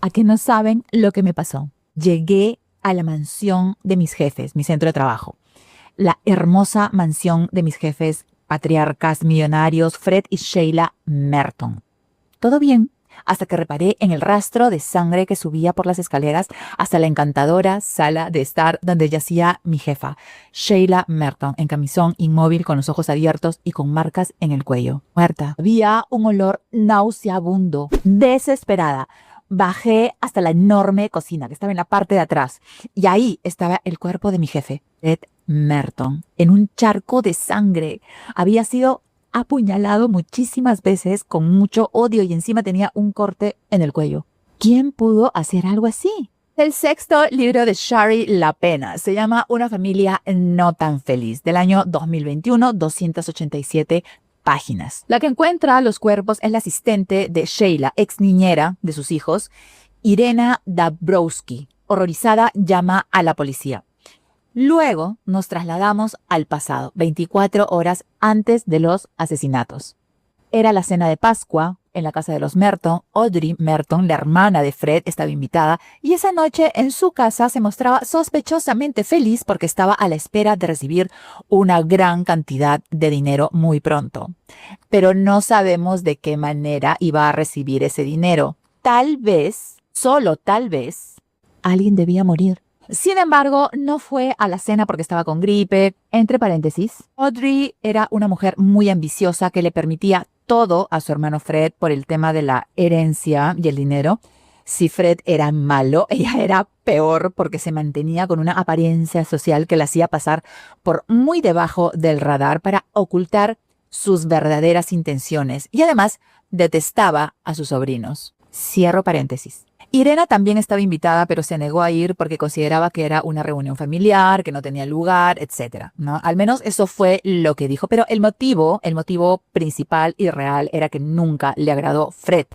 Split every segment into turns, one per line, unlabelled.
¿A que no saben lo que me pasó? Llegué a la mansión de mis jefes, mi centro de trabajo. La hermosa mansión de mis jefes, patriarcas millonarios, Fred y Sheila Merton. Todo bien, hasta que reparé en el rastro de sangre que subía por las escaleras hasta la encantadora sala de estar donde yacía mi jefa, Sheila Merton, en camisón, inmóvil, con los ojos abiertos y con marcas en el cuello. Muerta. Había un olor nauseabundo. Desesperada, bajé hasta la enorme cocina que estaba en la parte de atrás y ahí estaba el cuerpo de mi jefe, Fred Merton, en un charco de sangre. Había sido apuñalado muchísimas veces con mucho odio y encima tenía un corte en el cuello. ¿Quién pudo hacer algo así? El sexto libro de Shari Lapena se llama Una familia no tan feliz, del año 2021, 287 páginas. La que encuentra los cuerpos es la asistente de Sheila, ex niñera de sus hijos, Irena Dabrowski. Horrorizada, llama a la policía. Luego nos trasladamos al pasado, 24 horas antes de los asesinatos. Era la cena de Pascua en la casa de los Merton. Audrey Merton, la hermana de Fred, estaba invitada y esa noche en su casa se mostraba sospechosamente feliz porque estaba a la espera de recibir una gran cantidad de dinero muy pronto. Pero no sabemos de qué manera iba a recibir ese dinero. Tal vez, solo tal vez, alguien debía morir. Sin embargo, no fue a la cena porque estaba con gripe. Entre paréntesis, Audrey era una mujer muy ambiciosa que le permitía todo a su hermano Fred por el tema de la herencia y el dinero. Si Fred era malo, ella era peor porque se mantenía con una apariencia social que la hacía pasar por muy debajo del radar para ocultar sus verdaderas intenciones y además detestaba a sus sobrinos. Cierro paréntesis. Irena también estaba invitada, pero se negó a ir porque consideraba que era una reunión familiar, que no tenía lugar, etcétera, ¿no? Al menos eso fue lo que dijo. Pero el motivo principal y real era que nunca le agradó Fred.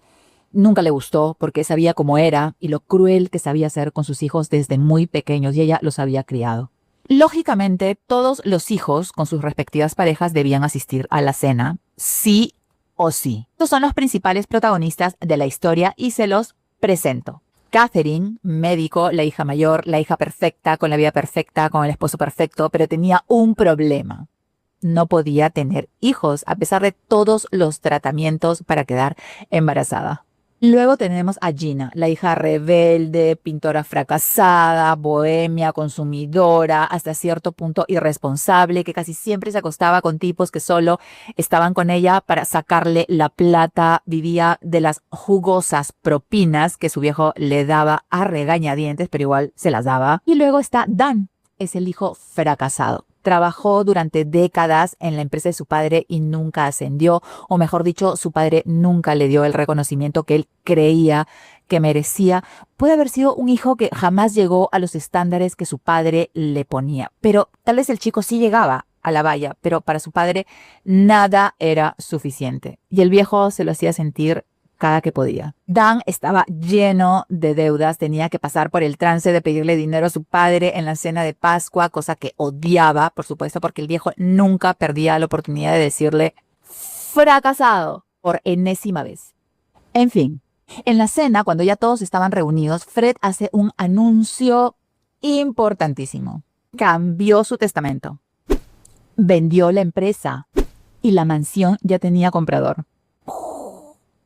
Nunca le gustó porque sabía cómo era y lo cruel que sabía ser con sus hijos desde muy pequeños y ella los había criado. Lógicamente, todos los hijos con sus respectivas parejas debían asistir a la cena, sí o sí. Estos son los principales protagonistas de la historia y se los presento. Catherine, médico, la hija mayor, la hija perfecta, con la vida perfecta, con el esposo perfecto, pero tenía un problema. No podía tener hijos a pesar de todos los tratamientos para quedar embarazada. Luego tenemos a Gina, la hija rebelde, pintora fracasada, bohemia, consumidora, hasta cierto punto irresponsable, que casi siempre se acostaba con tipos que solo estaban con ella para sacarle la plata, vivía de las jugosas propinas que su viejo le daba a regañadientes, pero igual se las daba. Y luego está Dan, es el hijo fracasado. Trabajó durante décadas en la empresa de su padre y nunca ascendió, o mejor dicho, su padre nunca le dio el reconocimiento que él creía que merecía. Puede haber sido un hijo que jamás llegó a los estándares que su padre le ponía, pero tal vez el chico sí llegaba a la valla, pero para su padre nada era suficiente y el viejo se lo hacía sentir cada que podía. Dan estaba lleno de deudas, tenía que pasar por el trance de pedirle dinero a su padre en la cena de Pascua, cosa que odiaba, por supuesto, porque el viejo nunca perdía la oportunidad de decirle fracasado por enésima vez. En fin, en la cena, cuando ya todos estaban reunidos, Fred hace un anuncio importantísimo. Cambió su testamento, vendió la empresa y la mansión ya tenía comprador.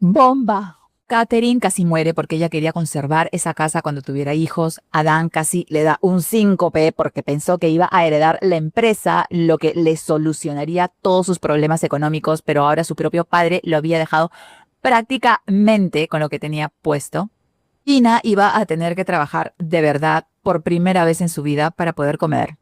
¡Bomba! Catherine casi muere porque ella quería conservar esa casa cuando tuviera hijos. Adán casi le da un síncope porque pensó que iba a heredar la empresa, lo que le solucionaría todos sus problemas económicos, pero ahora su propio padre lo había dejado prácticamente con lo que tenía puesto. Gina iba a tener que trabajar de verdad por primera vez en su vida para poder comer.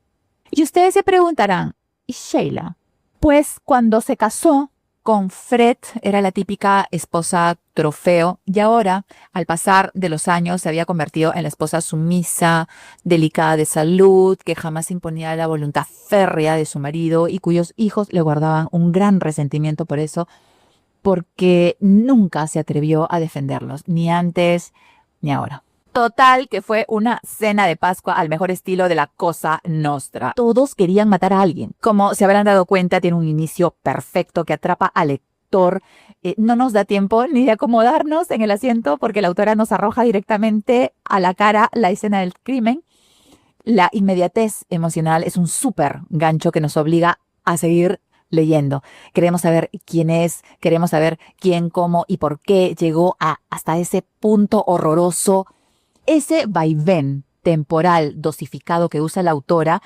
Y ustedes se preguntarán, ¿y Sheila? Pues cuando se casó con Fred era la típica esposa trofeo y ahora, al pasar de los años, se había convertido en la esposa sumisa, delicada de salud, que jamás imponía la voluntad férrea de su marido y cuyos hijos le guardaban un gran resentimiento por eso, porque nunca se atrevió a defenderlos, ni antes ni ahora. Total, que fue una cena de Pascua al mejor estilo de la Cosa Nostra. Todos querían matar a alguien. Como se habrán dado cuenta, tiene un inicio perfecto que atrapa al autor. No nos da tiempo ni de acomodarnos en el asiento porque la autora nos arroja directamente a la cara la escena del crimen. La inmediatez emocional es un súper gancho que nos obliga a seguir leyendo. Queremos saber quién es, queremos saber quién, cómo y por qué llegó hasta ese punto horroroso. Ese vaivén temporal dosificado que usa la autora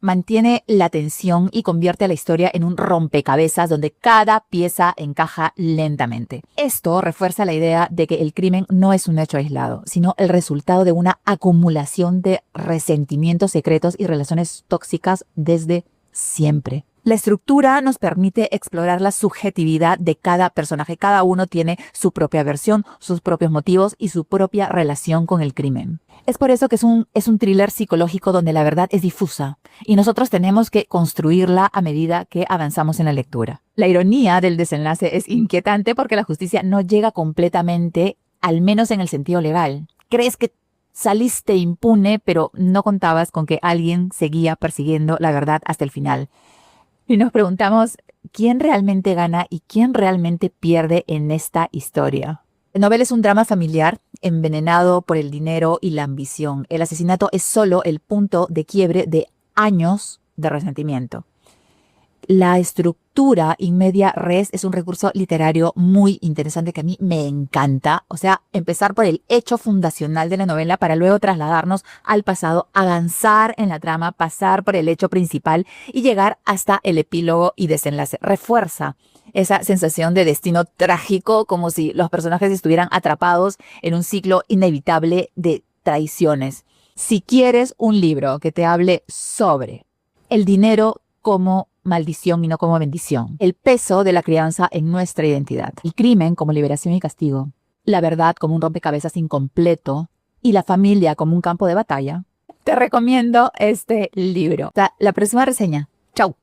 mantiene la tensión y convierte a la historia en un rompecabezas donde cada pieza encaja lentamente. Esto refuerza la idea de que el crimen no es un hecho aislado, sino el resultado de una acumulación de resentimientos secretos y relaciones tóxicas desde siempre. La estructura nos permite explorar la subjetividad de cada personaje. Cada uno tiene su propia versión, sus propios motivos y su propia relación con el crimen. Es por eso que es un thriller psicológico donde la verdad es difusa y nosotros tenemos que construirla a medida que avanzamos en la lectura. La ironía del desenlace es inquietante porque la justicia no llega completamente, al menos en el sentido legal. Crees que saliste impune, pero no contabas con que alguien seguía persiguiendo la verdad hasta el final. Y nos preguntamos, ¿quién realmente gana y quién realmente pierde en esta historia? La novela es un drama familiar envenenado por el dinero y la ambición. El asesinato es solo el punto de quiebre de años de resentimiento. La estructura in media res es un recurso literario muy interesante que a mí me encanta. O sea, empezar por el hecho fundacional de la novela para luego trasladarnos al pasado, avanzar en la trama, pasar por el hecho principal y llegar hasta el epílogo y desenlace. Refuerza esa sensación de destino trágico, como si los personajes estuvieran atrapados en un ciclo inevitable de traiciones. Si quieres un libro que te hable sobre el dinero como maldición y no como bendición, el peso de la crianza en nuestra identidad, el crimen como liberación y castigo, la verdad como un rompecabezas incompleto y la familia como un campo de batalla, te recomiendo este libro. Hasta la próxima reseña. Chau.